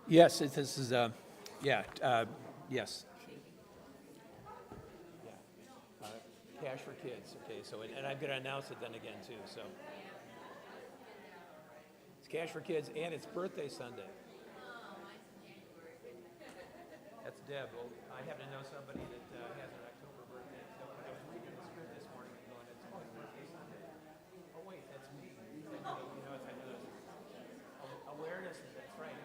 Yes, this is, yeah, yes. Yeah. Cash for Kids, okay, so, and I'm gonna announce it then again too, so. It's Cash for Kids and it's birthday Sunday. That's Deb. Well, I happen to know somebody that has an October birthday, so I was reading the script this morning and going, it's birthday Sunday. Oh wait, that's me. I know awareness, that's right.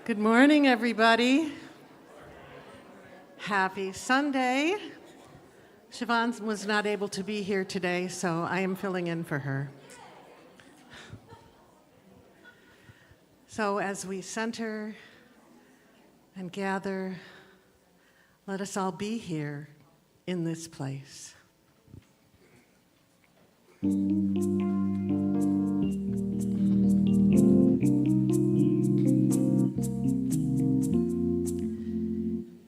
Good morning, everybody. Happy Sunday. Siobhan was not able to be here today, so I am filling in for her. So as we center and gather, let us all be here in this place.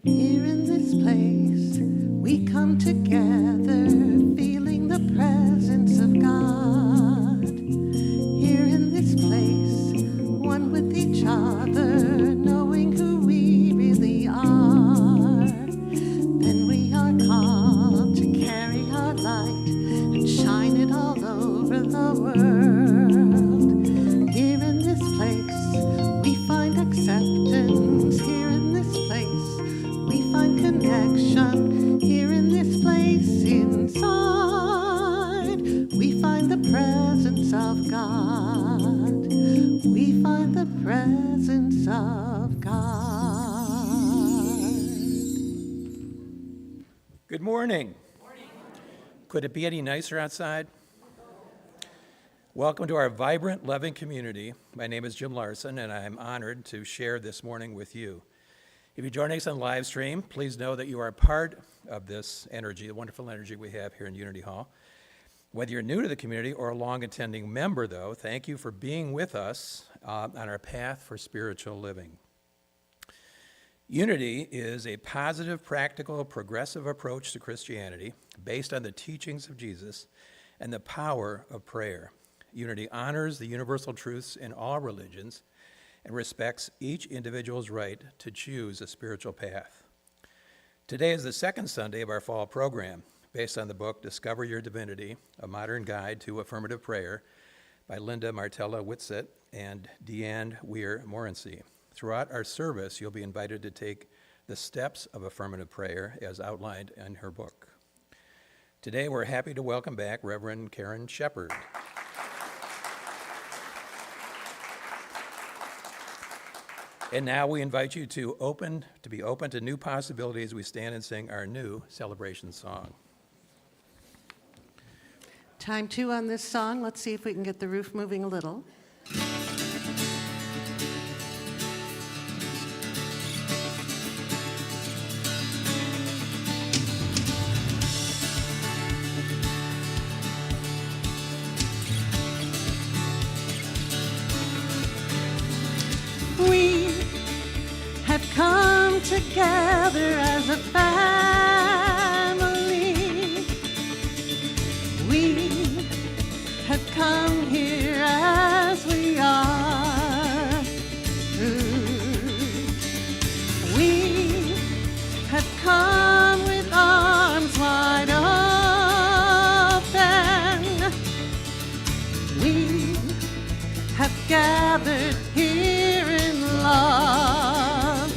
Here in this place, we come together, feeling the presence of God. Here in this place, one with each other, knowing who we really are. Then we are called to carry our light and shine it all over the world. Here in this place, we find acceptance. Here in this place, we find connection. Here in this place inside, we find the presence of God. We find the presence of God. Good morning. Could it be any nicer outside? Welcome to our vibrant, loving community. My name is Jim Larson, and I'm honored to share this morning with you. If you're joining us on live stream, please know that you are a part of this energy, the wonderful energy we have here in Unity Hall. Whether you're new to the community or a long-attending member, though, thank you for being with us on our path for spiritual living. Unity is a positive, practical, progressive approach to Christianity based on the teachings of Jesus and the power of prayer. Unity honors the universal truths in all religions and respects each individual's right to choose a spiritual path. Today is the second Sunday of our fall program, based on the book Discover Your Divinity, A Modern Guide to Affirmative Prayer by Linda Martella Whitsett and Deanne Weir-Morency. Throughout our service, you'll be invited to take the steps of affirmative prayer as outlined in her book. Today, we're happy to welcome back Reverend Karen Shepard. And now we invite you to be open to new possibilities as we stand and sing our new celebration song. Time 2 on this song. Let's see if we can get the roof moving a little. We have come together as a family. We have come here as we are. We have come with arms wide open. We have gathered here in love.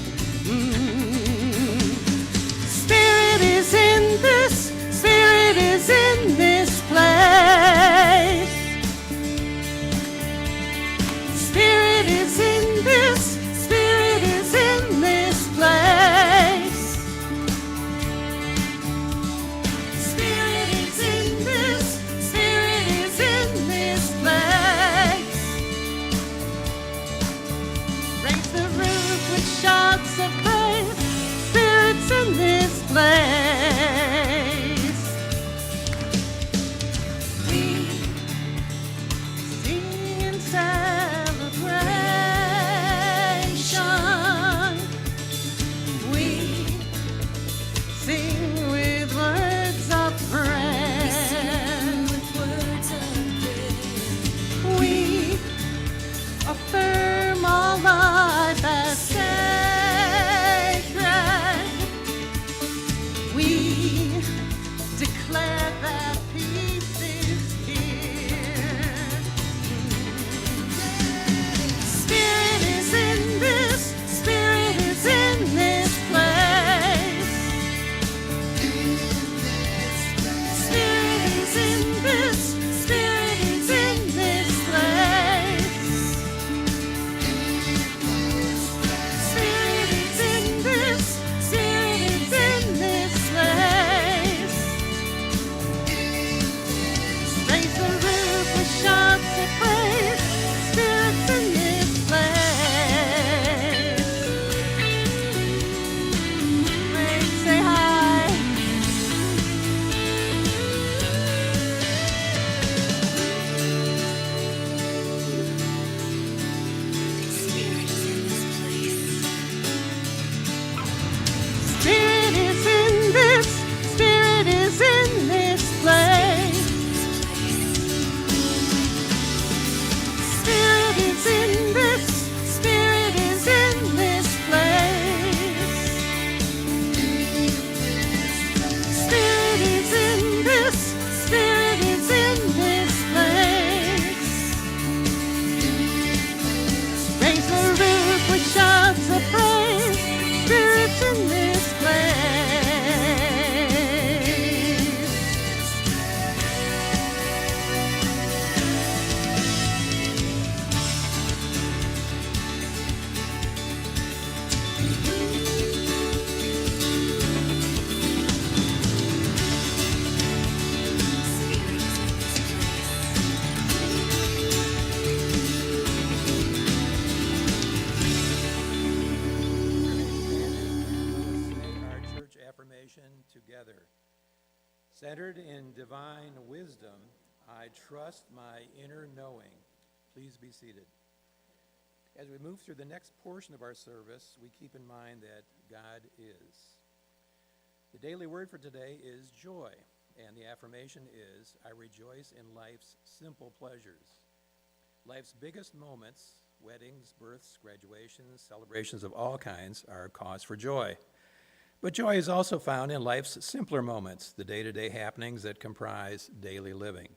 Spirit affirmation together. Centered in divine wisdom, I trust my inner knowing. Please be seated. As we move through the next portion of our service, we keep in mind that God is. The daily word for today is joy, and the affirmation is, I rejoice in life's simple pleasures. Life's biggest moments, weddings, births, graduations, celebrations of all kinds, are a cause for joy. But joy is also found in life's simpler moments, the day-to-day happenings that comprise daily living.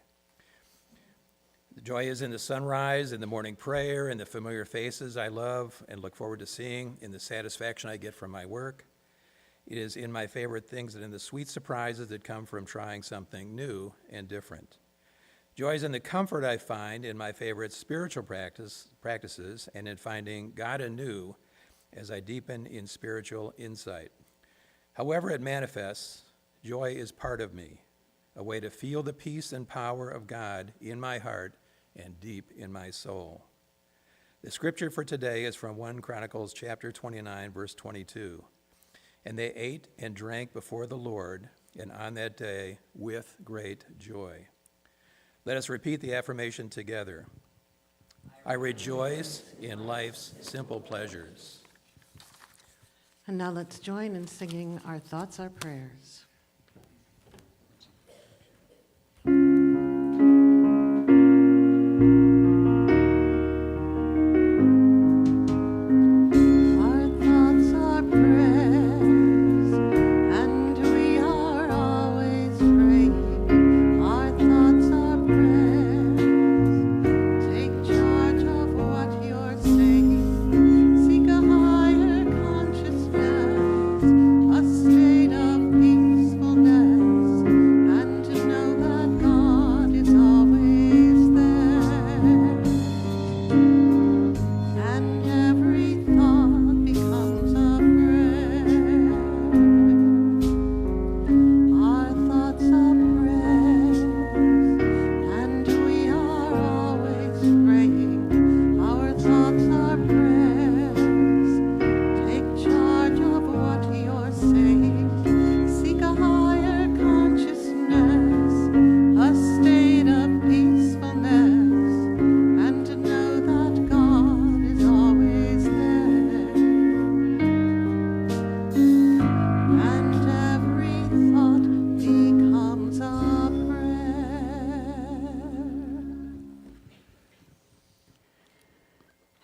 The joy is in the sunrise, in the morning prayer, in the familiar faces I love and look forward to seeing, in the satisfaction I get from my work. It is in my favorite things and in the sweet surprises that come from trying something new and different. Joy is in the comfort I find in my favorite spiritual practices and in finding God anew as I deepen in spiritual insight. However it manifests, joy is part of me, a way to feel the peace and power of God in my heart and deep in my soul. The scripture for today is from 1 Chronicles chapter 29, verse 22. And they ate and drank before the Lord, and on that day with great joy. Let us repeat the affirmation together. I rejoice in life's simple pleasures. And now let's join in singing Our Thoughts, Our Prayers.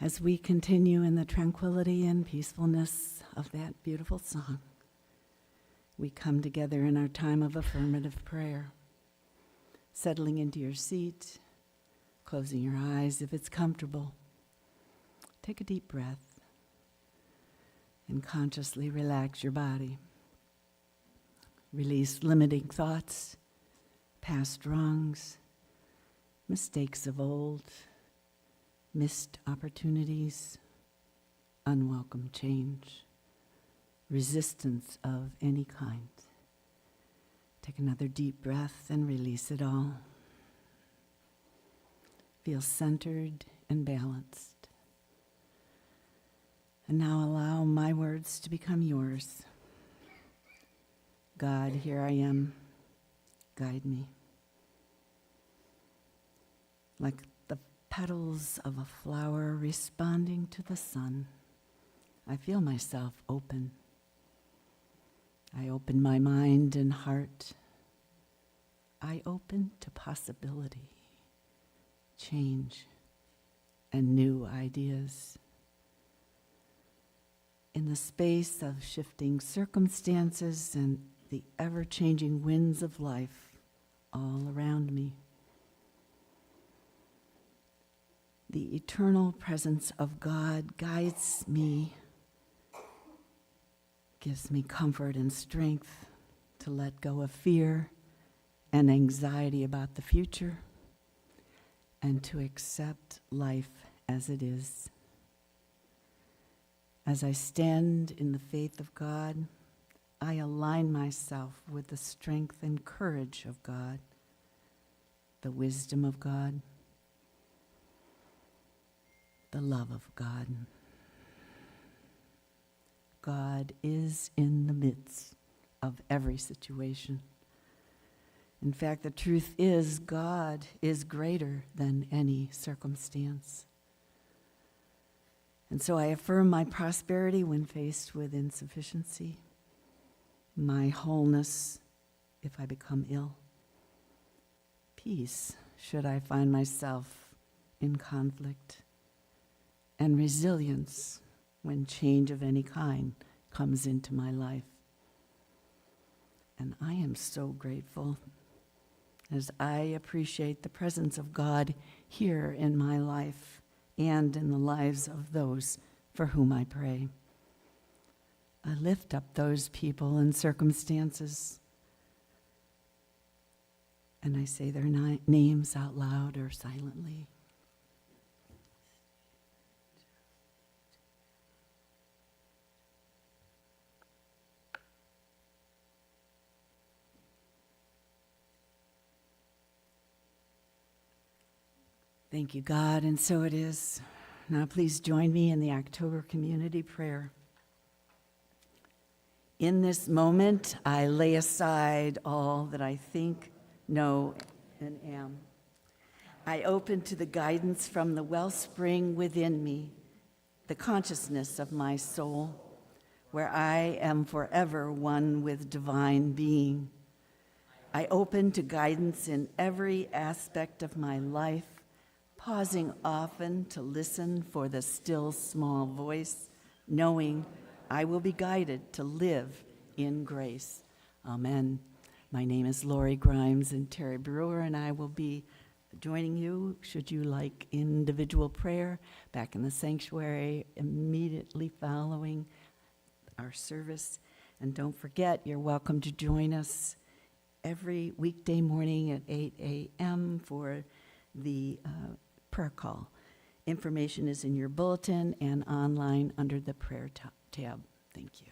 As we continue in the tranquility and peacefulness of that beautiful song, we come together in our time of affirmative prayer, settling into your seat, closing your eyes if it's comfortable. Take a deep breath and consciously relax your body. Release limiting thoughts, past wrongs, mistakes of old, missed opportunities, unwelcome change, resistance of any kind. Take another deep breath and release it all. Feel centered and balanced. And now allow my words to become yours. God, here I am. Guide me. Like the petals of a flower responding to the sun, I feel myself open. I open my mind and heart. I open to possibility, change, and new ideas. In the space of shifting circumstances and the ever-changing winds of life all around me, the eternal presence of God guides me, gives me comfort and strength to let go of fear and anxiety about the future and to accept life as it is. As I stand in the faith of God, I align myself with the strength and courage of God, the wisdom of God, the love of God. God is in the midst of every situation. In fact, the truth is God is greater than any circumstance. And so I affirm my prosperity when faced with insufficiency, my wholeness if I become ill, peace should I find myself in conflict, and resilience when change of any kind comes into my life. And I am so grateful as I appreciate the presence of God here in my life and in the lives of those for whom I pray. I lift up those people and circumstances, and I say their names out loud or silently. Thank you, God, and so it is. Now please join me in the October community prayer. In this moment, I lay aside all that I think, know, and am. I open to the guidance from the wellspring within me, the consciousness of my soul, where I am forever one with divine being. I open to guidance in every aspect of my life, pausing often to listen for the still small voice, knowing I will be guided to live in grace. Amen. My name is Lori Grimes, and Terry Brewer and I will be joining you, should you like individual prayer, back in the sanctuary immediately following our service. And don't forget, you're welcome to join us every weekday morning at 8 a.m. for the prayer call. Information is in your bulletin and online under the prayer tab. Thank you.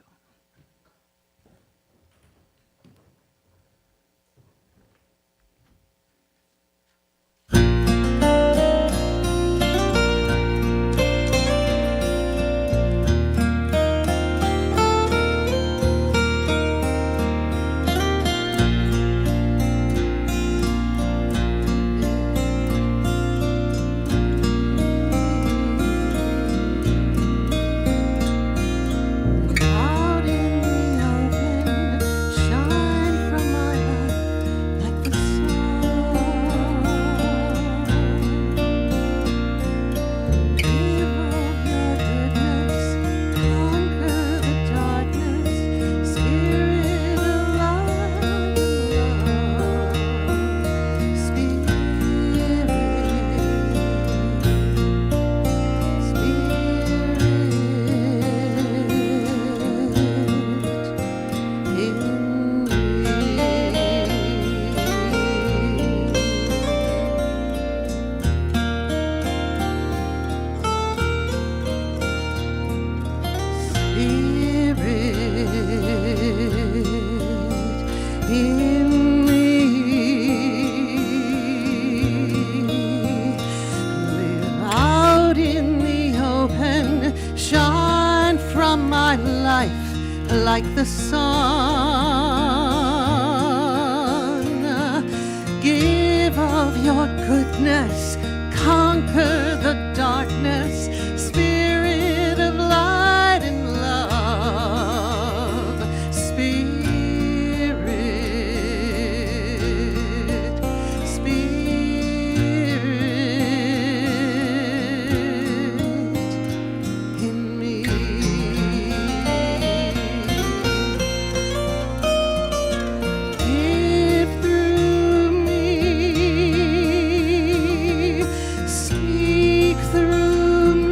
Like the sun, give of your goodness, conquer the darkness, spirit of light and love, spirit, in me. Through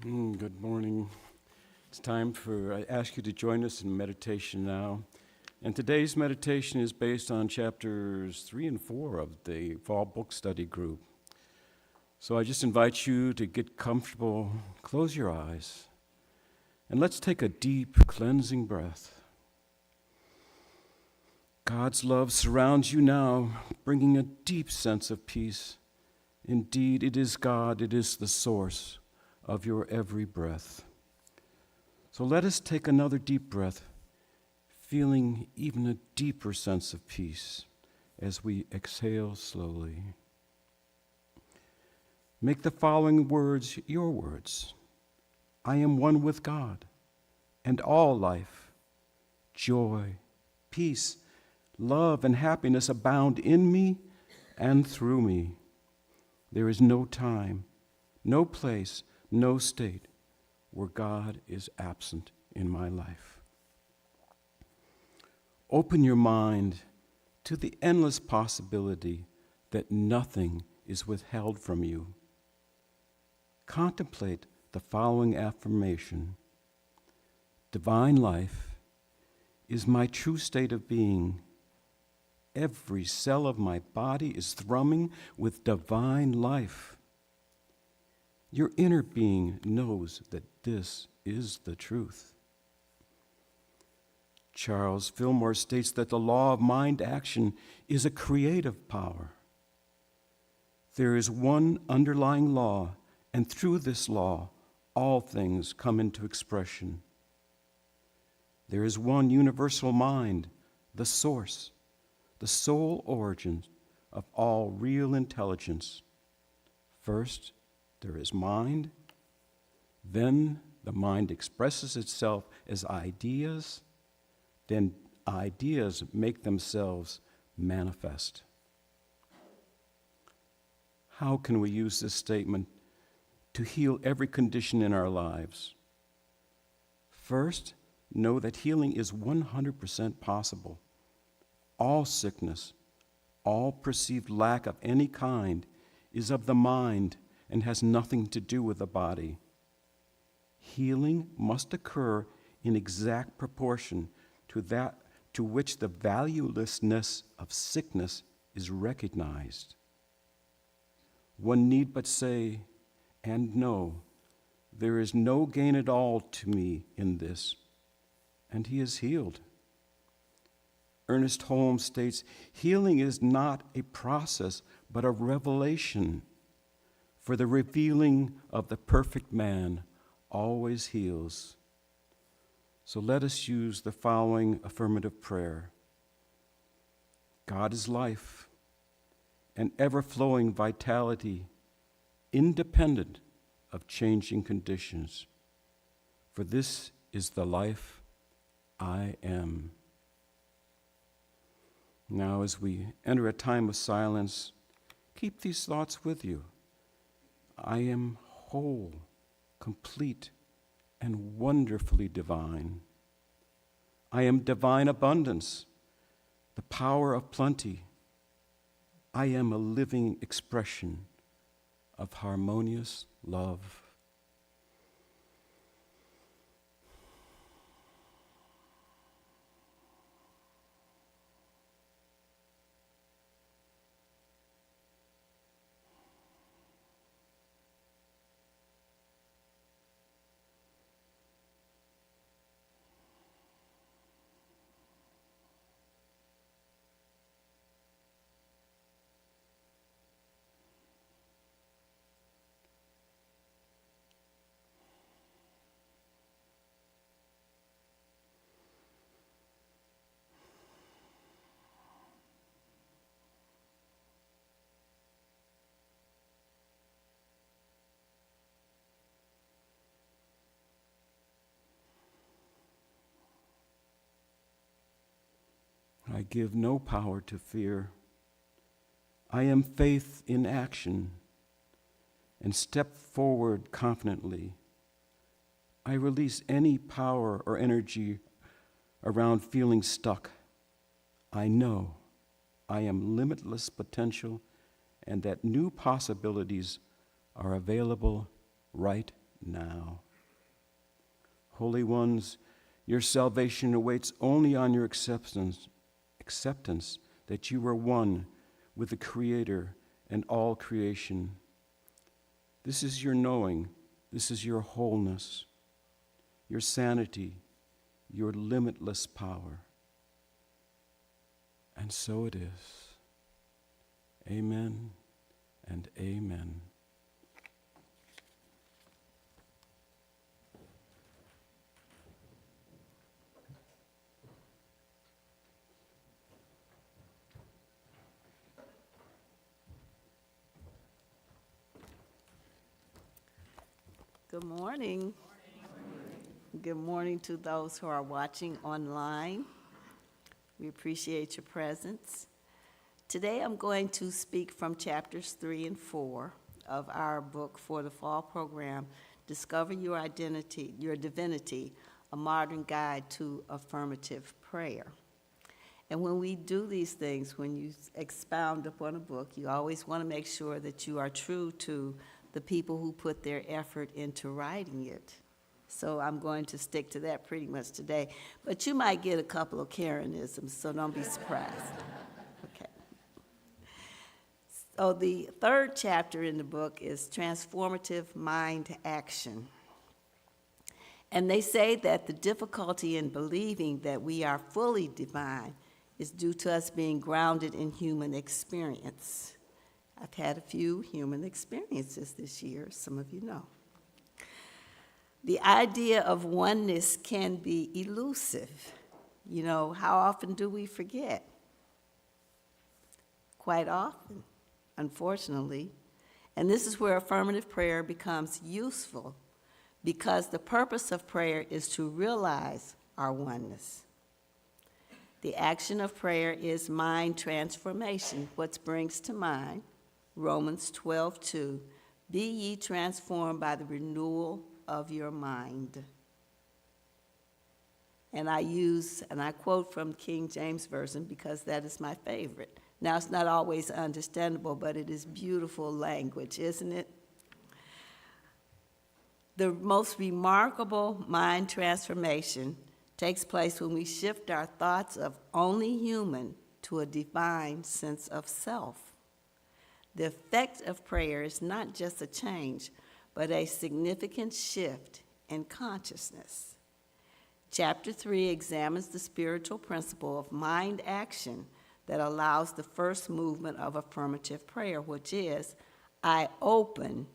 Good morning. It's time I ask you to join us in meditation now. And today's meditation is based on chapters 3 and 4 of the Fall Book Study Group. So I just invite you to get comfortable, close your eyes, and let's take a deep, cleansing breath. God's love surrounds you now, bringing a deep sense of peace. Indeed, it is God, it is the source of your every breath. So let us take another deep breath, feeling even a deeper sense of peace as we exhale slowly. Make the following words your words. I am one with God, and all life, joy, peace, love, and happiness abound in me and through me. There is no time, no place, no state where God is absent in my life. Open your mind to the endless possibility that nothing is withheld from you. Contemplate the following affirmation. Divine life is my true state of being. Every cell of my body is thrumming with divine life. Your inner being knows that this is the truth. Charles Fillmore states that the law of mind action is a creative power. There is one underlying law, and through this law, all things come into expression. There is one universal mind, the source, the sole origin of all real intelligence. First, there is mind. Then the mind expresses itself as ideas. Then ideas make themselves manifest. How can we use this statement to heal every condition in our lives? First, know that healing is 100% possible. All sickness, all perceived lack of any kind is of the mind and has nothing to do with the body. Healing must occur in exact proportion to that to which the valuelessness of sickness is recognized. One need but say and know, there is no gain at all to me in this, and he is healed. Ernest Holmes states, healing is not a process, but a revelation. For the revealing of the perfect man always heals. So let us use the following affirmative prayer. God is life, an ever-flowing vitality, independent of changing conditions. For this is the life I am. Now, as we enter a time of silence, keep these thoughts with you. I am whole, complete, and wonderfully divine. I am divine abundance, the power of plenty. I am a living expression of harmonious love. I give no power to fear. I am faith in action and step forward confidently. I release any power or energy around feeling stuck. I know I am limitless potential and that new possibilities are available right now. Holy ones, your salvation awaits only on your acceptance that you are one with the Creator and all creation. This is your knowing, this is your wholeness, your sanity, your limitless power. And so it is. Amen and amen. Good morning. Good morning to those who are watching online. We appreciate your presence. Today I'm going to speak from chapters 3 and 4 of our book for the fall program, Discover Your Identity, Your Divinity, A Modern Guide to Affirmative Prayer. And when we do these things, when you expound upon a book, you always want to make sure that you are true to the people who put their effort into writing it. So I'm going to stick to that pretty much today. But you might get a couple of Karenisms, so don't be surprised. Okay. So the third chapter in the book is Transformative Mind Action. And they say that the difficulty in believing that we are fully divine is due to us being grounded in human experience. I've had a few human experiences this year, some of you know. The idea of oneness can be elusive. You know, how often do we forget? Quite often, unfortunately. And this is where affirmative prayer becomes useful, because the purpose of prayer is to realize our oneness. The action of prayer is mind transformation. What brings to mind? Romans 12:2, be ye transformed by the renewal of your mind. And I quote from King James Version because that is my favorite. Now, it's not always understandable, but it is beautiful language, isn't it? The most remarkable mind transformation takes place when we shift our thoughts of only human to a divine sense of self. The effect of prayer is not just a change, but a significant shift in consciousness. Chapter 3 examines the spiritual principle of mind action that allows the first movement of affirmative prayer, which is, I open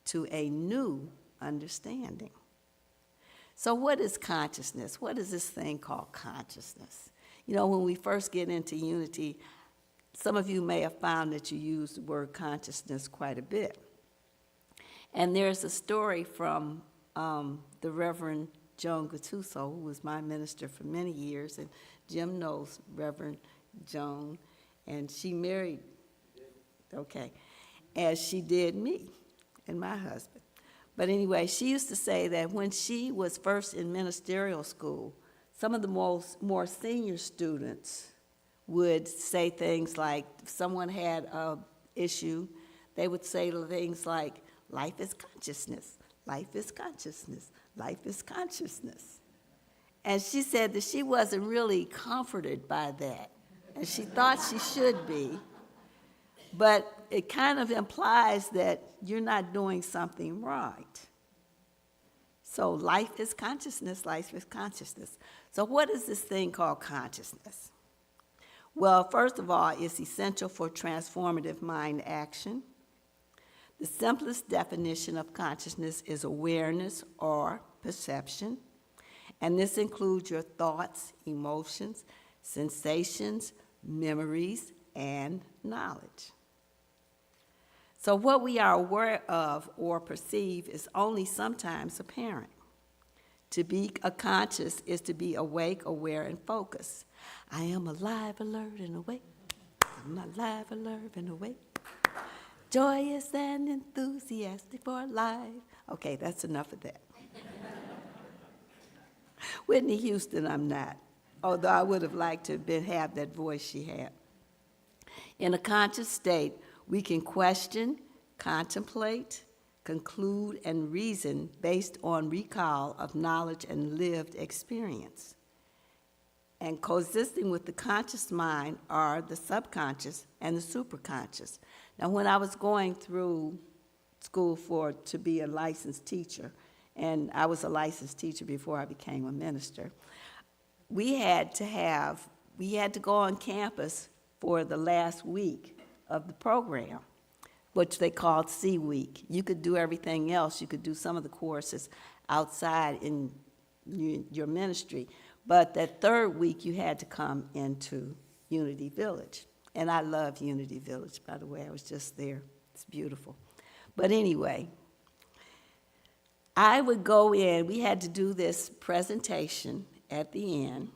to a new understanding. So what is consciousness? What is this thing called consciousness? You know, when we first get into Unity, some of you may have found that you use the word consciousness quite a bit. And there's a story from the Reverend Joan Gattuso, who was my minister for many years, and Jim knows Reverend Joan, and she married, as she did me and my husband. But anyway, she used to say that when she was first in ministerial school, some of the more senior students would say things like, if someone had an issue, they would say things like, life is consciousness, life is consciousness, life is consciousness. And she said that she wasn't really comforted by that, and she thought she should be, but it kind of implies that you're not doing something right. So life is consciousness, life is consciousness. So what is this thing called consciousness? Well, first of all, it's essential for transformative mind action. The simplest definition of consciousness is awareness or perception, and this includes your thoughts, emotions, sensations, memories, and knowledge. So what we are aware of or perceive is only sometimes apparent. To be conscious is to be awake, aware, and focused. I am alive, alert, and awake. I'm alive, alert, and awake. Joyous and enthusiastic for life. Okay, that's enough of that. Whitney Houston, I'm not, although I would have liked to have that voice she had. In a conscious state, we can question, contemplate, conclude, and reason based on recall of knowledge and lived experience. And coexisting with the conscious mind are the subconscious and the superconscious. Now, when I was going through school to be a licensed teacher, and I was a licensed teacher before I became a minister, we had to go on campus for the last week of the program, which they called C Week. You could do everything else. You could do some of the courses outside in your ministry, but that third week you had to come into Unity Village. And I love Unity Village, by the way. I was just there. It's beautiful. But anyway, I would go in. We had to do this presentation at the end,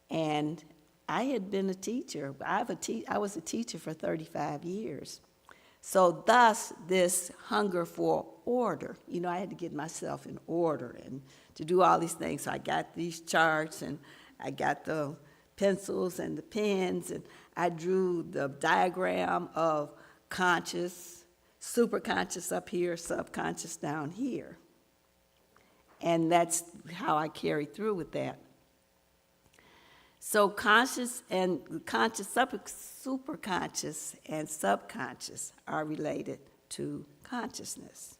and I had been a teacher. I was a teacher for 35 years. So thus, this hunger for order. I had to get myself in order and to do all these things. So I got these charts, and I got the pencils and the pens, and I drew the diagram of conscious, superconscious up here, subconscious down here. And that's how I carried through with that. So conscious, superconscious, and subconscious are related to consciousness.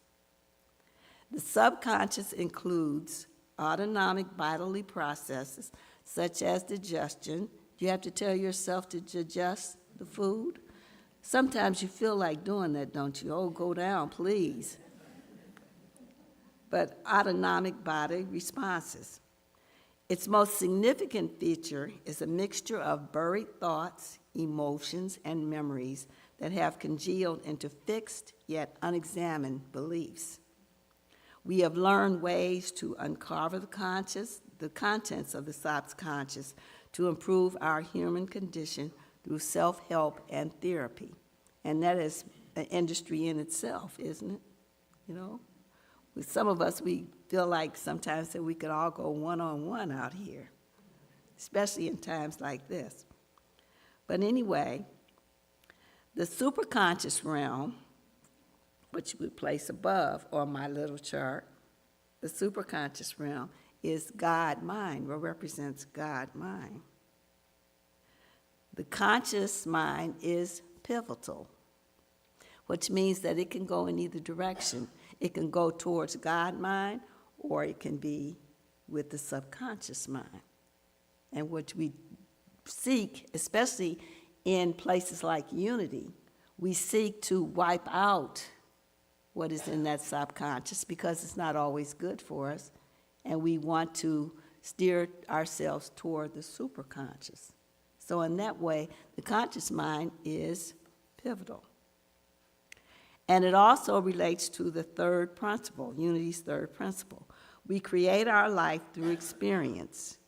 The subconscious includes autonomic bodily processes such as digestion. You have to tell yourself to digest the food. Sometimes you feel like doing that, don't you? Oh, go down, please. But autonomic body responses. Its most significant feature is a mixture of buried thoughts, emotions, and memories that have congealed into fixed yet unexamined beliefs. We have learned ways to uncover the contents of the subconscious to improve our human condition through self-help and therapy. And that is an industry in itself, isn't it? With some of us, we feel like sometimes that we could all go one-on-one out here, especially in times like this. But anyway, the superconscious realm, which we place above on my little chart, the superconscious realm is God mind, or represents God mind. The conscious mind is pivotal, which means that it can go in either direction. It can go towards God mind, or it can be with the subconscious mind. And what we seek, especially in places like Unity, we seek to wipe out what is in that subconscious because it's not always good for us, and we want to steer ourselves toward the superconscious. So in that way, the conscious mind is pivotal. And it also relates to the third principle, Unity's third principle. We create our life through experience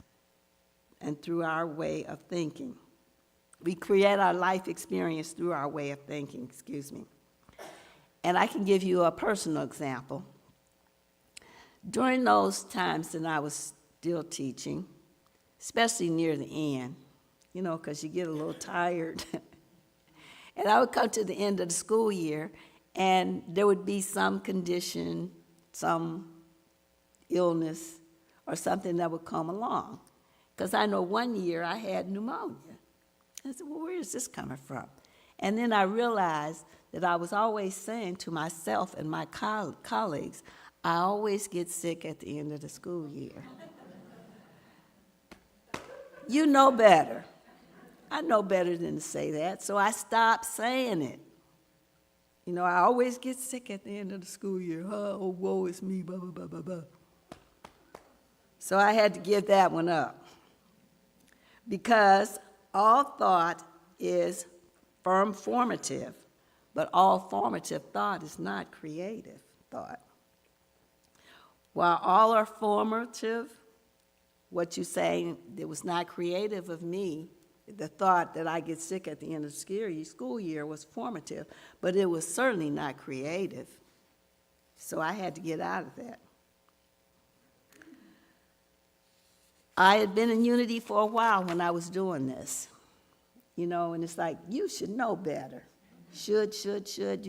and through our way of thinking. We create our life experience through our way of thinking, And I can give you a personal example. During those times that I was still teaching, especially near the end, because you get a little tired. And I would come to the end of the school year, and there would be some condition, some illness, or something that would come along. Because I know one year I had pneumonia. I said, well, where is this coming from? And then I realized that I was always saying to myself and my colleagues, I always get sick at the end of the school year. You know better. I know better than to say that, so I stopped saying it. I always get sick at the end of the school year. Oh, woe is me, blah, blah, blah, blah, blah. So I had to give that one up. Because all thought is formative, but all formative thought is not creative thought. While all are formative, what you're saying, it was not creative of me. The thought that I get sick at the end of the school year was formative, but it was certainly not creative. So I had to get out of that. I had been in Unity for a while when I was doing this, and it's like, you should know better. Should,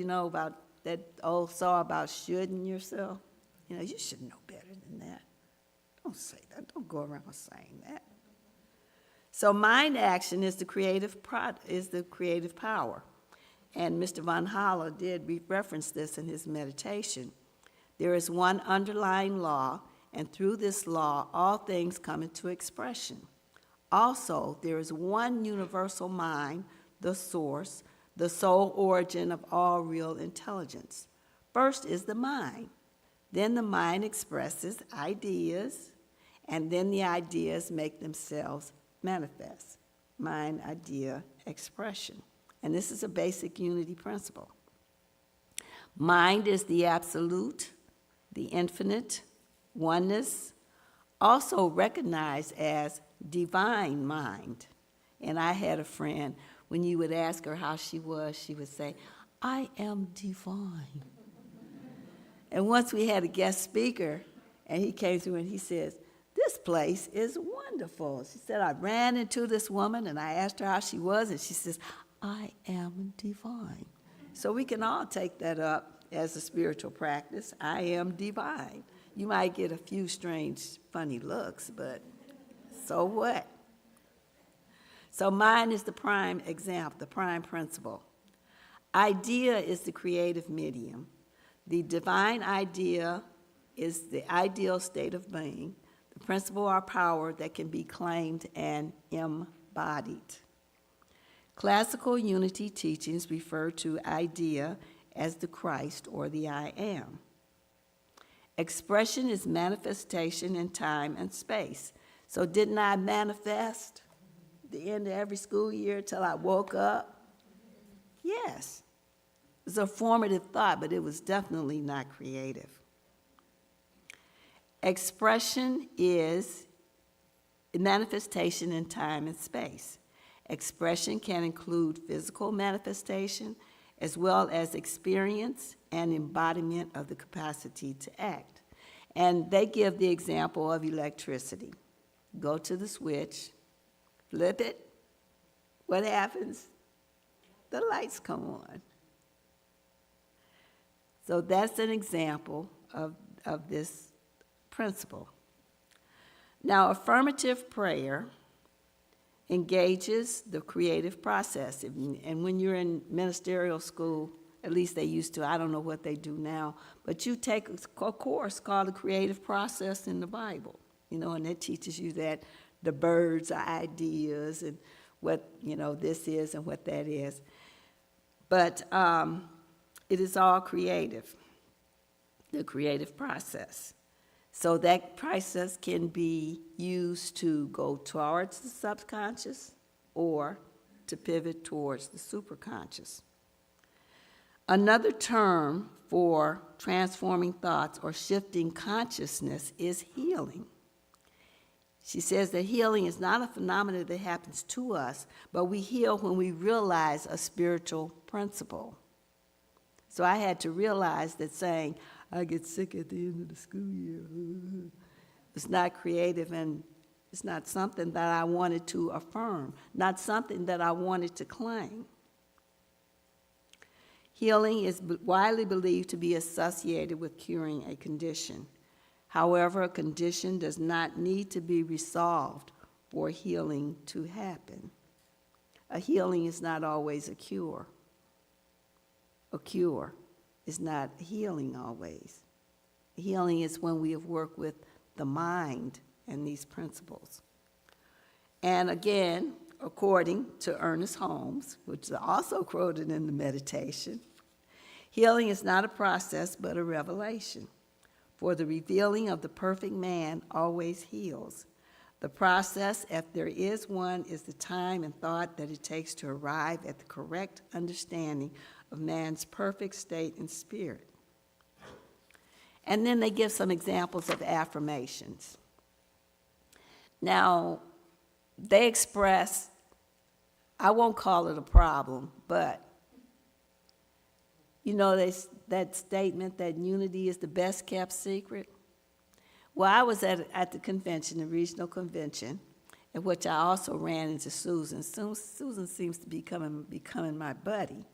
about that old saw about shouldn't yourself? You know, you should know better than that. Don't say that. Don't go around saying that. So mind action is the creative power. And Mr. Von Haller did reference this in his meditation. There is one underlying law, and through this law, all things come into expression. Also, there is one universal mind, the source, the sole origin of all real intelligence. First is the mind. Then the mind expresses ideas, and then the ideas make themselves manifest. Mind, idea, expression. And this is a basic unity principle. Mind is the absolute, the infinite, oneness, also recognized as divine mind. And I had a friend, when you would ask her how she was, she would say, I am divine. And once we had a guest speaker, and he came through and he says, this place is wonderful. She said, I ran into this woman and I asked her how she was, and she says, I am divine. So we can all take that up as a spiritual practice. I am divine. You might get a few strange, funny looks, but so what? So mine is the prime example, the prime principle. Idea is the creative medium. The divine idea is the ideal state of being, the principle or power that can be claimed and embodied. Classical unity teachings refer to idea as the Christ or the I am. Expression is manifestation in time and space. So didn't I manifest the end of every school year till I woke up? Yes. It was a formative thought, but it was definitely not creative. Expression is a manifestation in time and space. Expression can include physical manifestation as well as experience and embodiment of the capacity to act. And they give the example of electricity. Go to the switch, flip it, what happens? The lights come on. So that's an example of this principle. Now, affirmative prayer engages the creative process. And when you're in ministerial school, at least they used to, I don't know what they do now, but you take a course called the creative process in the Bible, you know, and it teaches you that the birds are ideas and what, you know, this is and what that is. But it is all creative, the creative process. So that process can be used to go towards the subconscious or to pivot towards the superconscious. Another term for transforming thoughts or shifting consciousness is healing. She says that healing is not a phenomenon that happens to us, but we heal when we realize a spiritual principle. So I had to realize that saying, I get sick at the end of the school year, it's not creative, and it's not something that I wanted to affirm, not something that I wanted to claim. Healing is widely believed to be associated with curing a condition. However, a condition does not need to be resolved for healing to happen. A healing is not always a cure. A cure is not healing always. Healing is when we have worked with the mind and these principles. And again, according to Ernest Holmes, which is also quoted in the meditation, healing is not a process but a revelation. For the revealing of the perfect man always heals. The process, if there is one, is the time and thought that it takes to arrive at the correct understanding of man's perfect state and spirit. And then they give some examples of affirmations. Now, they express, I won't call it a problem, but you know that statement that unity is the best kept secret? Well, I was at the convention, the regional convention, at which I also ran into Susan. Susan seems to be becoming my buddy,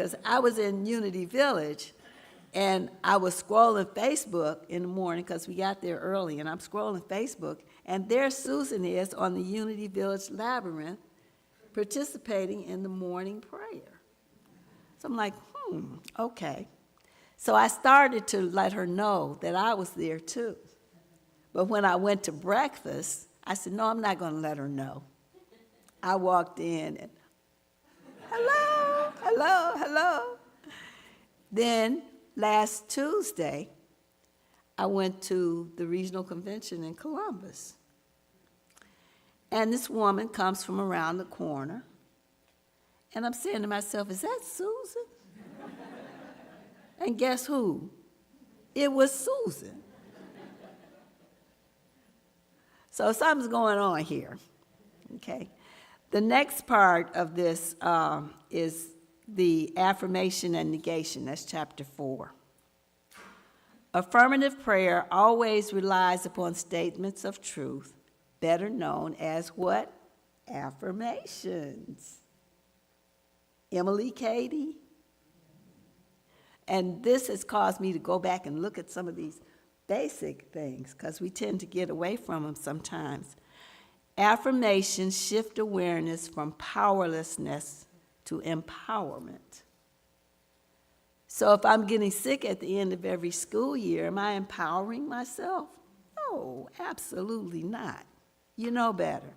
because I was in Unity Village, and I was scrolling Facebook in the morning, because we got there early, and I'm scrolling Facebook, and there Susan is on the Unity Village Labyrinth, participating in the morning prayer. So I'm like, okay. So I started to let her know that I was there too. But when I went to breakfast, I said, no, I'm not going to let her know. I walked in and, hello, hello, hello. Then last Tuesday, I went to the regional convention in Columbus. And this woman comes from around the corner. And I'm saying to myself, is that Susan? And guess who? It was Susan. So something's going on here, okay? The next part of this is the affirmation and negation. That's chapter 4. Affirmative prayer always relies upon statements of truth, better known as what? Affirmations. Emily Cady? And this has caused me to go back and look at some of these basic things, because we tend to get away from them sometimes. Affirmations shift awareness from powerlessness to empowerment. So if I'm getting sick at the end of every school year, am I empowering myself? No, absolutely not. You know better.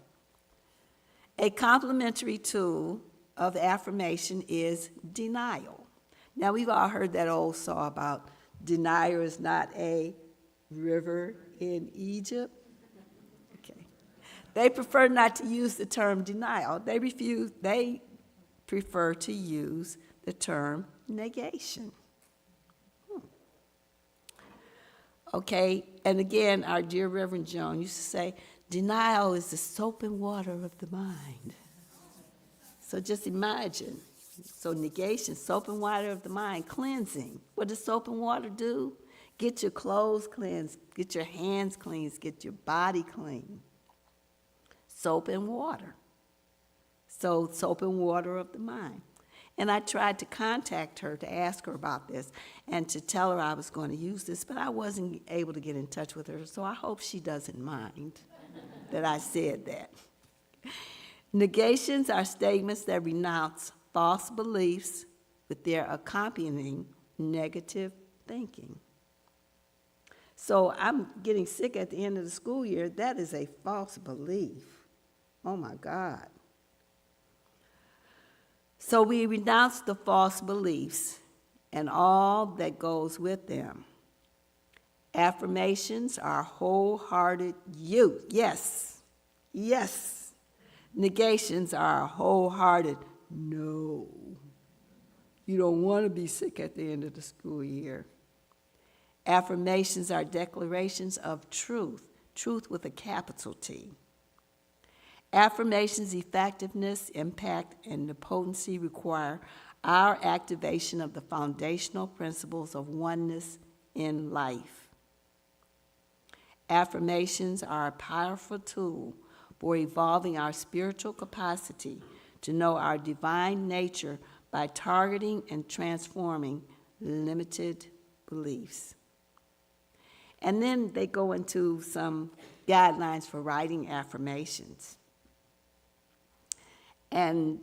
A complementary tool of affirmation is denial. Now, we've all heard that old saw about denier is not a river in Egypt. Okay. They prefer not to use the term denial. They prefer to use the term negation. Okay, and again, our dear Reverend Joan used to say, denial is the soap and water of the mind. So just imagine. So negation, soap and water of the mind, cleansing. What does soap and water do? Get your clothes cleansed, get your hands cleansed, get your body clean. Soap and water. So soap and water of the mind. And I tried to contact her to ask her about this and to tell her I was going to use this, but I wasn't able to get in touch with her, so I hope she doesn't mind that I said that. Negations are statements that renounce false beliefs with their accompanying negative thinking. So I'm getting sick at the end of the school year. That is a false belief. Oh, my God. So we renounce the false beliefs and all that goes with them. Affirmations are wholehearted you. Yes. Yes. Negations are wholehearted no. You don't want to be sick at the end of the school year. Affirmations are declarations of truth, truth with a capital T. Affirmations' effectiveness, impact, and the potency require our activation of the foundational principles of oneness in life. Affirmations are a powerful tool for evolving our spiritual capacity to know our divine nature by targeting and transforming limited beliefs. And then they go into some guidelines for writing affirmations. And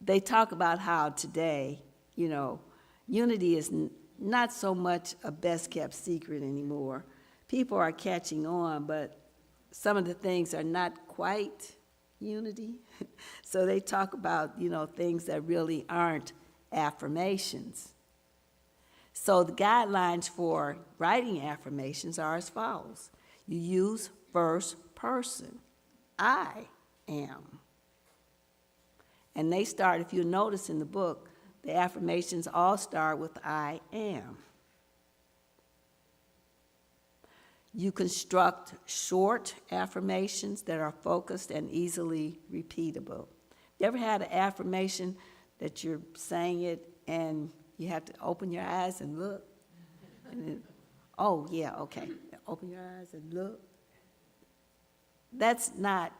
they talk about how today, unity is not so much a best-kept secret anymore. People are catching on, but some of the things are not quite unity. So they talk about, things that really aren't affirmations. So the guidelines for writing affirmations are as follows. You use first person. I am. And they start, if you notice in the book, the affirmations all start with I am. You construct short affirmations that are focused and easily repeatable. You ever had an affirmation that you're saying it and you have to open your eyes and look? And then, oh, yeah, okay. Open your eyes and look. That's not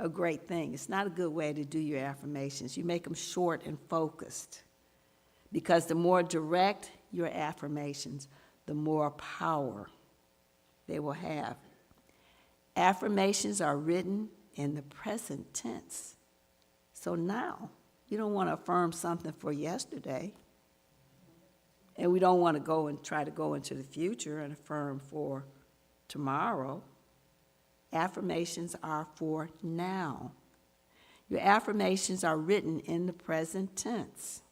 a great thing. It's not a good way to do your affirmations. You make them short and focused. because the more direct your affirmations, the more power they will have. Affirmations are written in the present tense. So now, you don't want to affirm something for yesterday. And we don't want to go and try to go into the future and affirm for tomorrow. Affirmations are for now. Your affirmations are written in the present tense.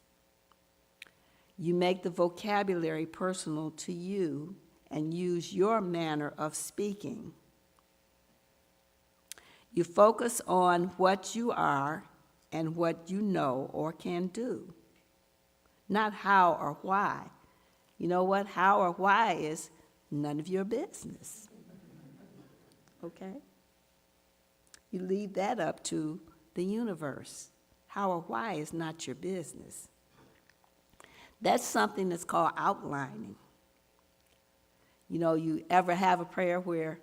You make the vocabulary personal to you and use your manner of speaking. You focus on what you are and what you know or can do, not how or why. You know what? How or why is none of your business. Okay? You leave that up to the universe. How or why is not your business. That's something that's called outlining. You know, you ever have a prayer where,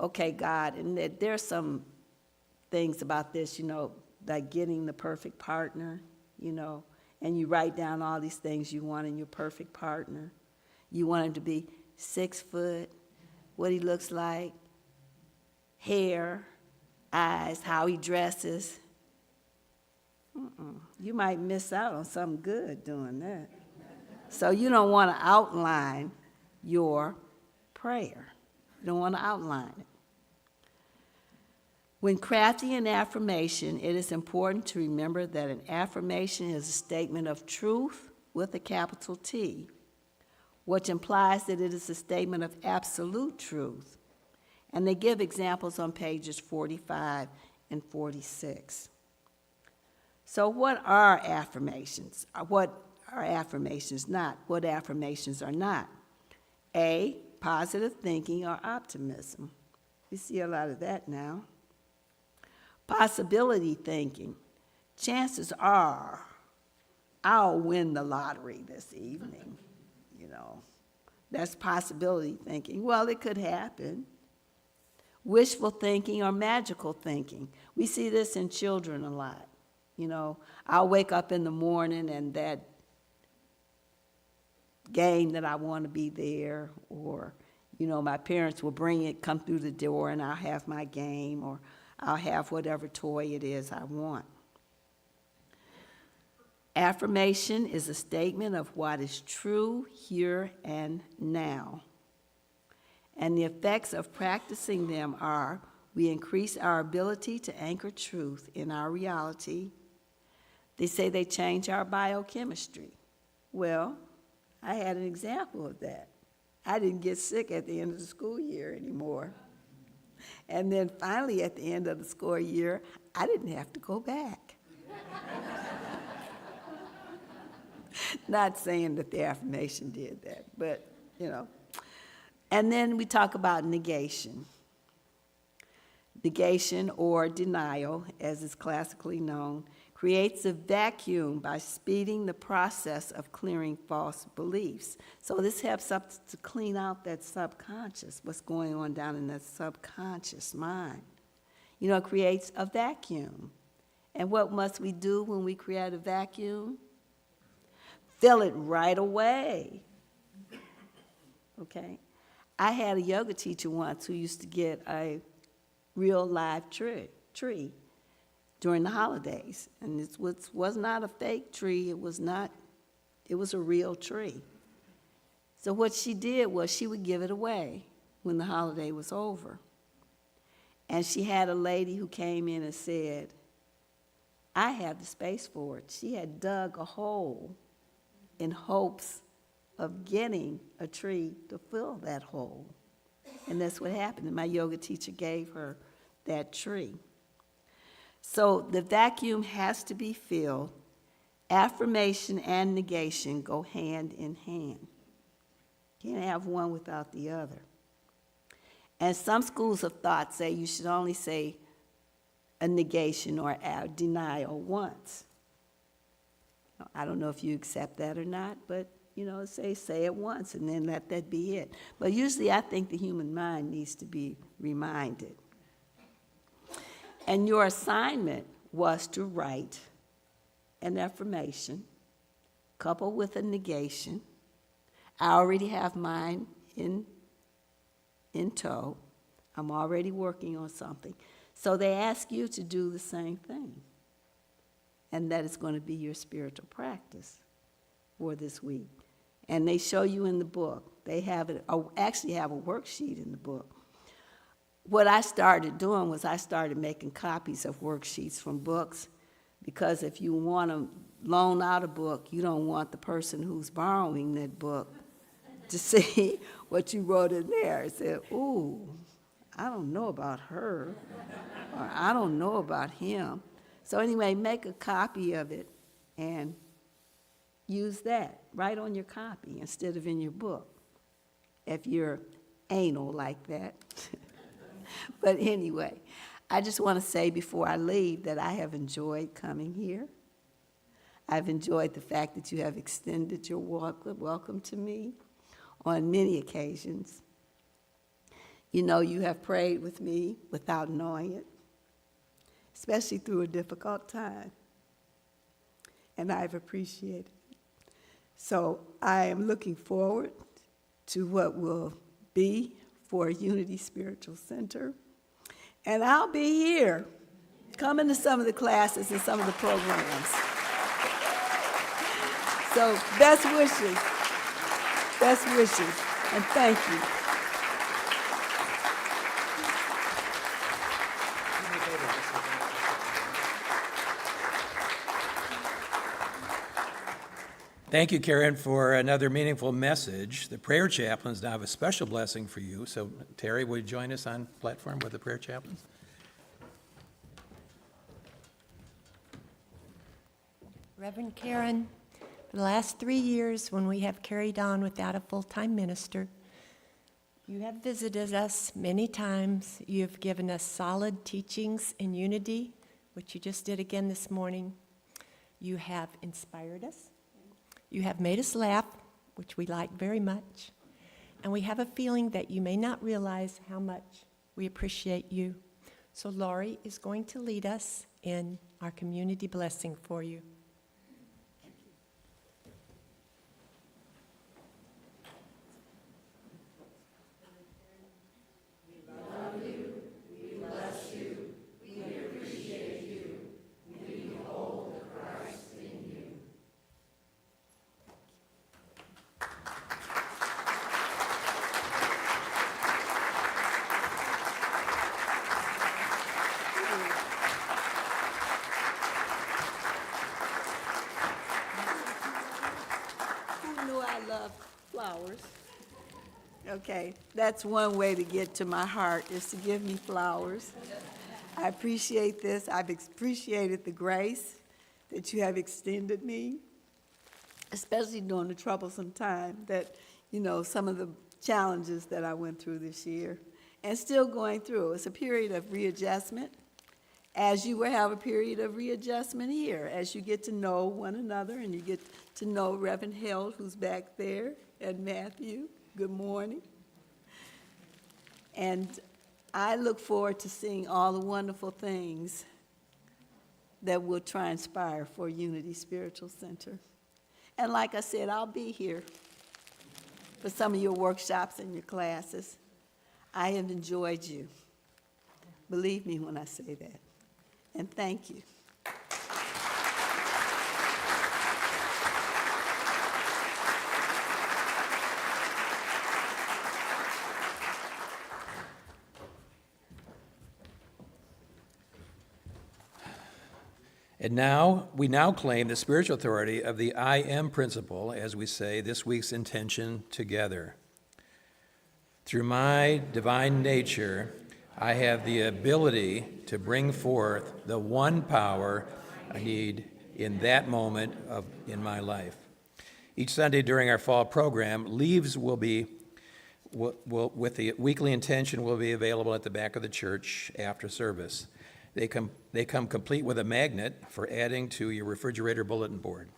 okay, God, and there's some things about this, you know, like getting the perfect partner, you know, and you write down all these things you want in your perfect partner. You want him to be 6 foot, what he looks like, hair, eyes, how he dresses. You might miss out on something good doing that. So you don't want to outline your prayer. You don't want to outline it. When crafting an affirmation, it is important to remember that an affirmation is a statement of truth with a capital T, which implies that it is a statement of absolute truth. And they give examples on pages 45 and 46. So what are affirmations? What are affirmations not? What affirmations are not? A, positive thinking or optimism. We see a lot of that now. Possibility thinking. Chances are I'll win the lottery this evening, you know. That's possibility thinking. Well, it could happen. Wishful thinking or magical thinking. We see this in children a lot. You know, I'll wake up in the morning and that game that I want to be there, or, you know, my parents will bring it, come through the door, and I'll have my game, or I'll have whatever toy it is I want. Affirmation is a statement of what is true here and now. And the effects of practicing them are we increase our ability to anchor truth in our reality. They say they change our biochemistry. Well, I had an example of that. I didn't get sick at the end of the school year anymore. And then finally, at the end of the school year, I didn't have to go back. Not saying that the affirmation did that, but, you know. And then we talk about negation. Negation, or denial, as is classically known, creates a vacuum by speeding the process of clearing false beliefs. So this helps us to clean out that subconscious, what's going on down in that subconscious mind. You know, it creates a vacuum. And what must we do when we create a vacuum? Fill it right away. Okay? I had a yoga teacher once who used to get a real live tree during the holidays. And it was not a fake tree. It was a real tree. So what she did was she would give it away when the holiday was over. And she had a lady who came in and said, I have the space for it. She had dug a hole in hopes of getting a tree to fill that hole. And that's what happened. And my yoga teacher gave her that tree. So the vacuum has to be filled. Affirmation and negation go hand in hand. You can't have one without the other. And some schools of thought say you should only say a negation or a denial once. I don't know if you accept that or not, but, you know, say it once and then let that be it. But usually I think the human mind needs to be reminded. And your assignment was to write an affirmation coupled with a negation. I already have mine in tow. I'm already working on something. So they ask you to do the same thing. And that is going to be your spiritual practice for this week. And they show you in the book. They have it, actually have a worksheet in the book. What I started doing was I started making copies of worksheets from books, because if you want to loan out a book, you don't want the person who's borrowing that book to see what you wrote in there and say, ooh, I don't know about her, or I don't know about him. So anyway, make a copy of it and use that right on your copy instead of in your book, if you're anal like that. But anyway, I just want to say before I leave that I have enjoyed coming here. I've enjoyed the fact that you have extended your welcome to me on many occasions. You know, you have prayed with me without knowing it, especially through a difficult time, and I've appreciated it. So I am looking forward to what will be for Unity Spiritual Center, and I'll be here coming to some of the classes and some of the programs. So best wishes, and thank you. Thank you, Karen, for another meaningful message. The prayer chaplains now have a special blessing for you. So, Terry, will you join us on platform with the prayer chaplains? Reverend Karen, for the last 3 years, when we have carried on without a full-time minister, you have visited us many times. You have given us solid teachings in unity, which you just did again this morning. You have inspired us. You have made us laugh, which we like very much. And we have a feeling that you may not realize how much we appreciate you. So Laurie is going to lead us in our community blessing for you. Flowers. Okay, that's one way to get to my heart, is to give me flowers. I appreciate this. I've appreciated the grace that you have extended me, especially during the troublesome time that, you know, some of the challenges that I went through this year and still going through. It's a period of readjustment, as you will have a period of readjustment here, as you get to know one another and you get to know Reverend Held, who's back there, and Matthew. Good morning. And I look forward to seeing all the wonderful things that will transpire for Unity Spiritual Center. And like I said, I'll be here for some of your workshops and your classes. I have enjoyed you. Believe me when I say that. And thank you. And now, we now claim the spiritual authority of the I am principle as we say this week's intention together. Through my divine nature, I have the ability to bring forth the one power I need in that moment in my life. Each Sunday during our fall program, leaves will be, with the weekly intention, will be available at the back of the church after service. They come complete with a magnet for adding to your refrigerator bulletin board.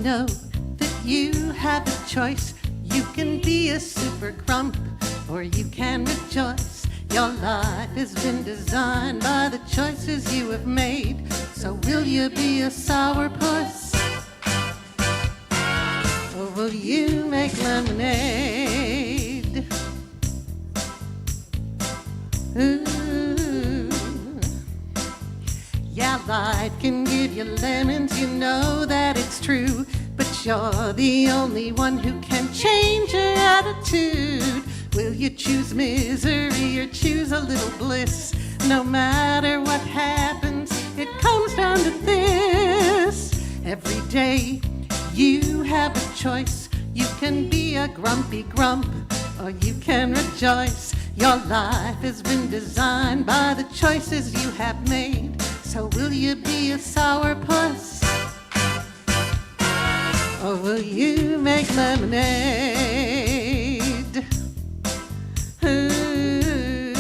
know that you have a choice. You can be a super grump, or you can rejoice. Your life has been designed by the choices you have made. So will you be a sourpuss? Or will you make lemonade? Ooh. Yeah, life can give you lemons, you know that it's true. But you're the only one who can change your attitude. Will you choose misery or choose a little bliss? No matter what happens, it comes down to this. Every day you have a choice. You can be a grumpy grump, or you can rejoice. Your life has been designed by the choices you have made. So will you be a sourpuss? Or will you make lemonade? Ooh.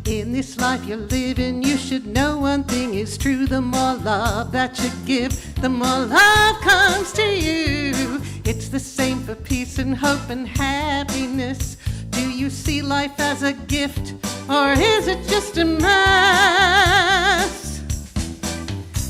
In this life you're living, you should know one thing is true. The more love that you give, the more love comes to you. It's the same for peace and hope and happiness. Do you see life as a gift, or is it just a mess?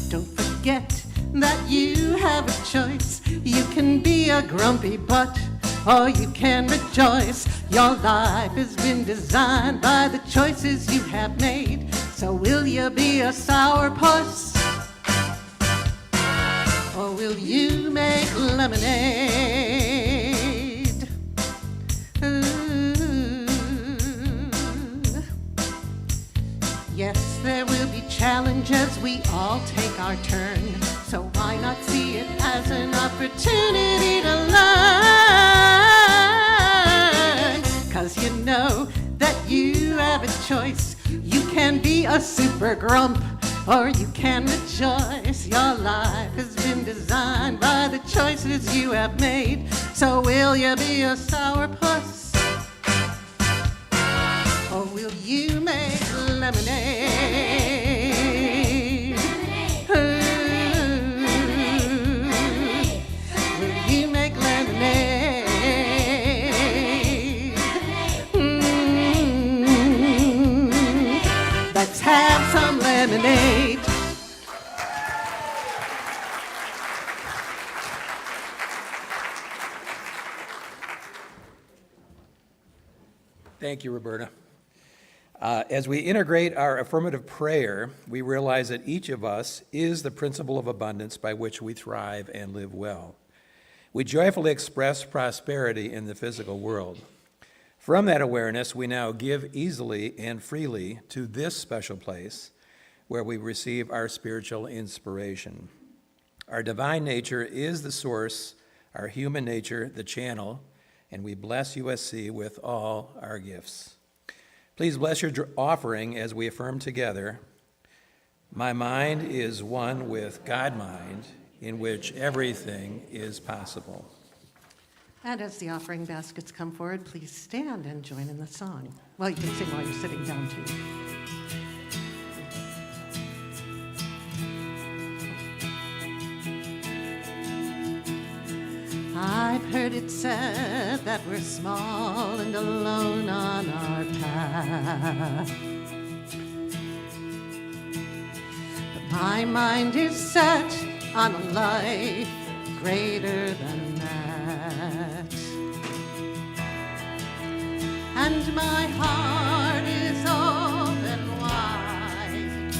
Don't forget that you have a choice. You can be a grumpy butt, or you can rejoice. Your life has been designed by the choices you have made. So will you be a sourpuss? Or will you make lemonade? Ooh. Yes, there will be challenges, we all take our turn. So why not see it as an opportunity to learn? 'Cause you know that you have a choice. You can be a super grump, or you can rejoice. Your life has been designed by the choices you have made. So will you be a sourpuss? Or will you make lemonade? Ooh. Will you make lemonade? Let's have some lemonade. Thank you, Roberta. As we integrate our affirmative prayer, we realize that each of us is the principle of abundance by which we thrive and live well. We joyfully express prosperity in the physical world. From that awareness, we now give easily and freely to this special place where we receive our spiritual inspiration. Our divine nature is the source, our human nature the channel, and we bless USC with all our gifts. Please bless your offering as we affirm together, my mind is one with God mind, in which everything is possible. And as the offering baskets come forward, please stand and join in the song. Well, you can sing while you're sitting down, too. I've heard it said that we're small and alone on our path. But my mind is set on a life greater than that. And my heart is open wide.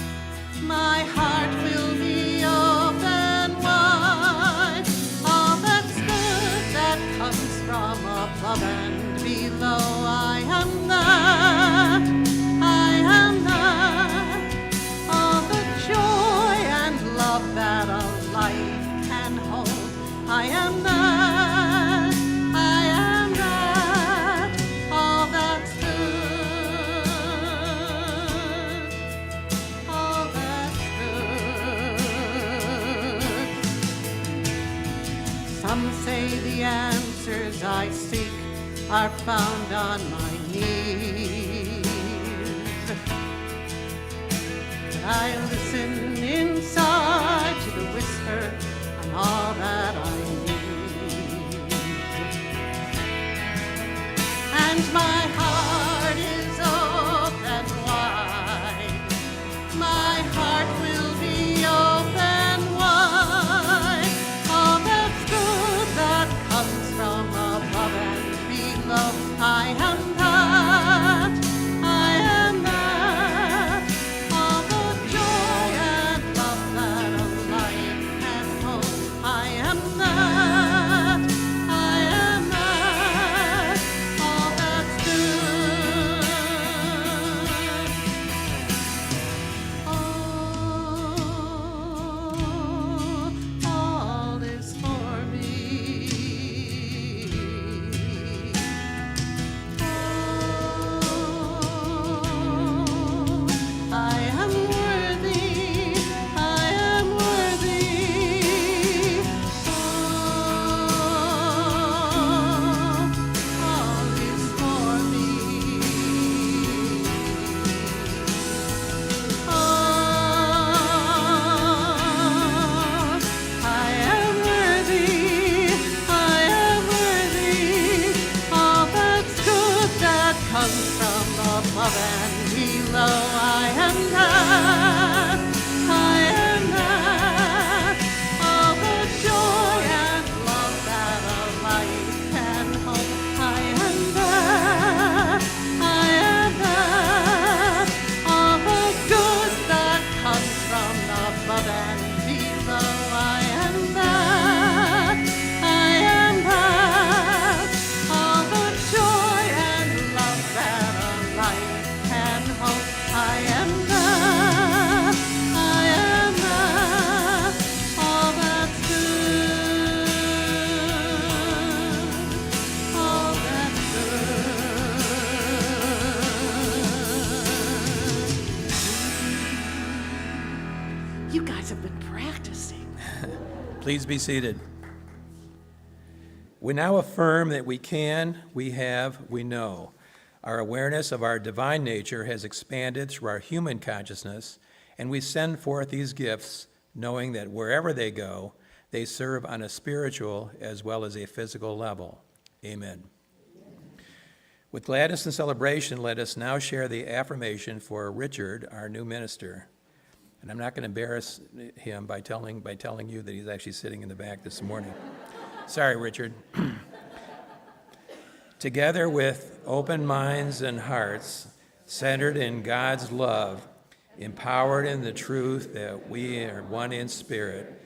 My heart will be open wide. All that's good that comes from above and below, I am that. I am that. All the joy and love that a life can hold, I am that. I am that. All that's good. All that's good. Some say the answers I seek are found on my knees. But I listen inside shelter and all that I need. And my heart is open wide. My heart will be open wide. All that's good that comes from above and below. I am that. I am that. All the joy and love that a life can hold. I am that. I am that. All that's good. All is for me. I am worthy. I am worthy. All is for me. I am worthy, I am worthy. All that's good that comes from above and below. I am that, I am that. All the joy and love that a life can hold. I am that, I am that. All the good that comes from above and below. I am that, I am that. All the joy and love that a life can hold. I am that, I am that. All that's good, all that's good. You guys have been practicing. Please be seated. We now affirm that we can, we have, we know. Our awareness of our divine nature has expanded through our human consciousness, and we send forth these gifts knowing that wherever they go, they serve on a spiritual as well as a physical level. Amen. With gladness and celebration, let us now share the affirmation for Richard, our new minister. And I'm not going to embarrass him by telling you that he's actually sitting in the back this morning. Sorry, Richard. Together with open minds and hearts, centered in God's love, empowered in the truth that we are one in spirit,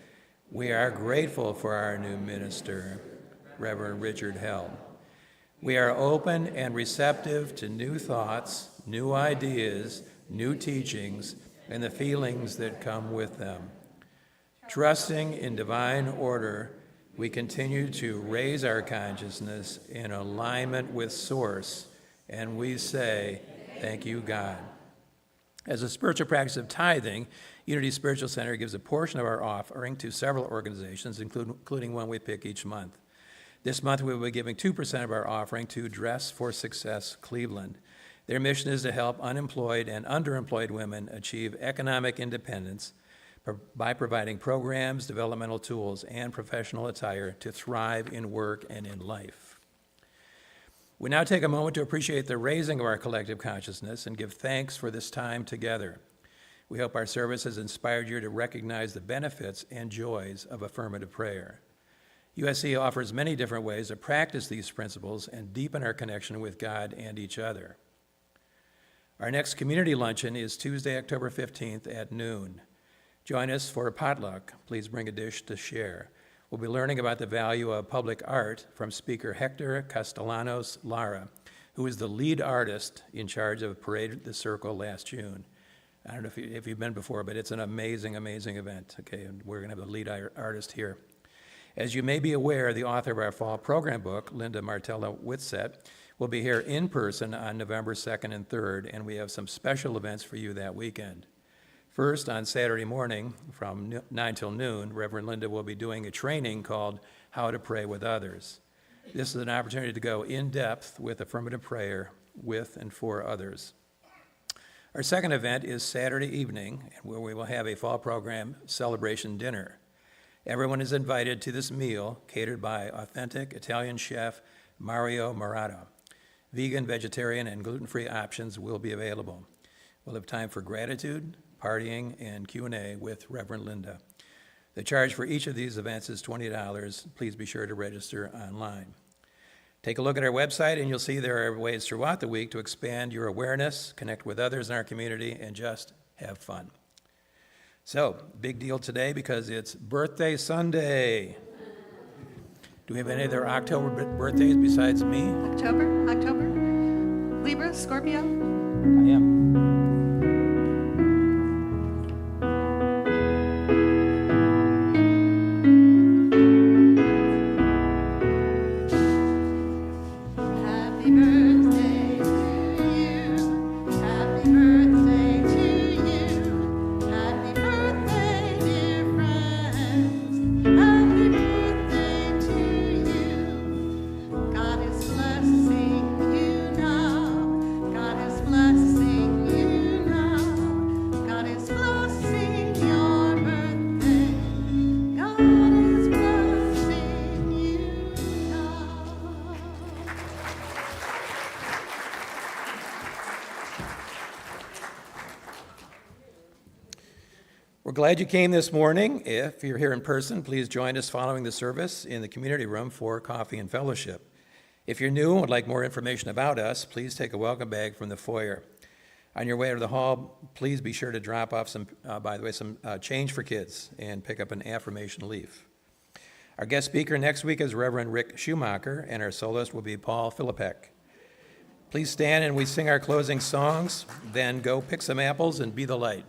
we are grateful for our new minister, Reverend Richard Held. We are open and receptive to new thoughts, new ideas, new teachings, and the feelings that come with them. Trusting in divine order, we continue to raise our consciousness in alignment with Source, and we say, thank you, God. As a spiritual practice of tithing, Unity Spiritual Center gives a portion of our offering to several organizations, including one we pick each month. This month, we will be giving 2% of our offering to Dress for Success Cleveland. Their mission is to help unemployed and underemployed women achieve economic independence by providing programs, developmental tools, and professional attire to thrive in work and in life. We now take a moment to appreciate the raising of our collective consciousness and give thanks for this time together. We hope our service has inspired you to recognize the benefits and joys of affirmative prayer. USC offers many different ways to practice these principles and deepen our connection with God and each other. Our next community luncheon is Tuesday, October 15th at noon. Join us for a potluck. Please bring a dish to share. We'll be learning about the value of public art from speaker Hector Castellanos Lara, who is the lead artist in charge of Parade the Circle last June. I don't know if you've been before, but it's an amazing, amazing event. Okay, and we're going to have the lead artist here. As you may be aware, the author of our fall program book, Linda Martella Whitsett, will be here in person on November 2nd and 3rd, and we have some special events for you that weekend. First, on Saturday morning from 9 till noon, Reverend Linda will be doing a training called How to Pray with Others. This is an opportunity to go in depth with affirmative prayer with and for others. Our second event is Saturday evening, where we will have a fall program celebration dinner. Everyone is invited to this meal catered by authentic Italian chef Mario Murata. Vegan, vegetarian, and gluten-free options will be available. We'll have time for gratitude, partying, and Q&A with Reverend Linda. The charge for each of these events is $20. Please be sure to register online. Take a look at our website and you'll see there are ways throughout the week to expand your awareness, connect with others in our community, and just have fun. So, big deal today because it's Birthday Sunday. Do we have any other October birthdays besides me? October, Libra, Scorpio. I am. Happy birthday to you. Happy birthday to you. Happy birthday, dear friends. Happy birthday to you. God is blessing you now. God is blessing you now. God is blessing your birthday. God is blessing you now. We're glad you came this morning. If you're here in person, please join us following the service in the community room for coffee and fellowship. If you're new and would like more information about us, please take a welcome bag from the foyer. On your way to the hall, please be sure to drop off some change for kids and pick up an affirmation leaf. Our guest speaker next week is Reverend Rick Schumacher, and our soloist will be Paul Philippek. Please stand and we sing our closing songs, then go pick some apples and be the light.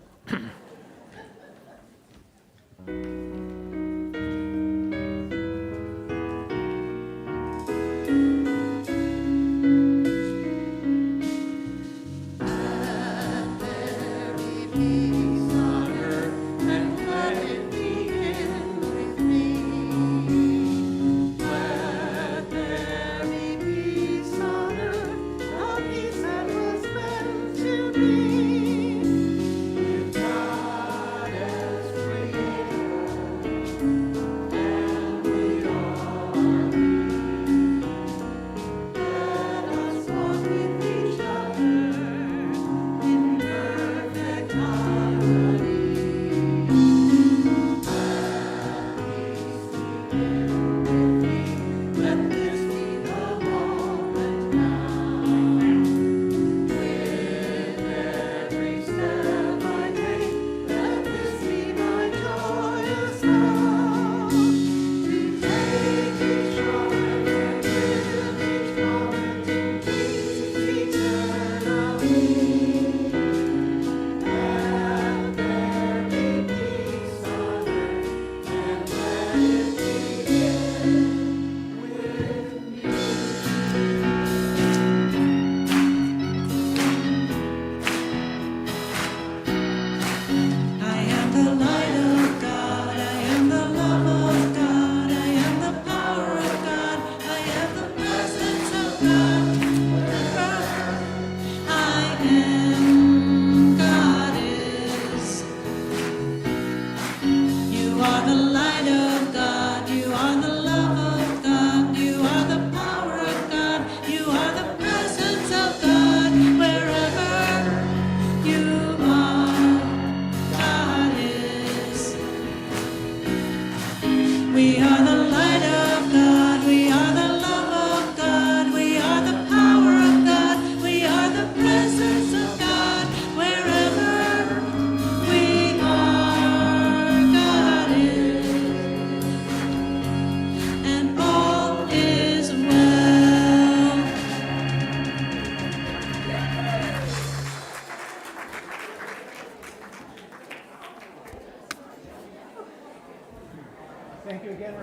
Thank you, Jim.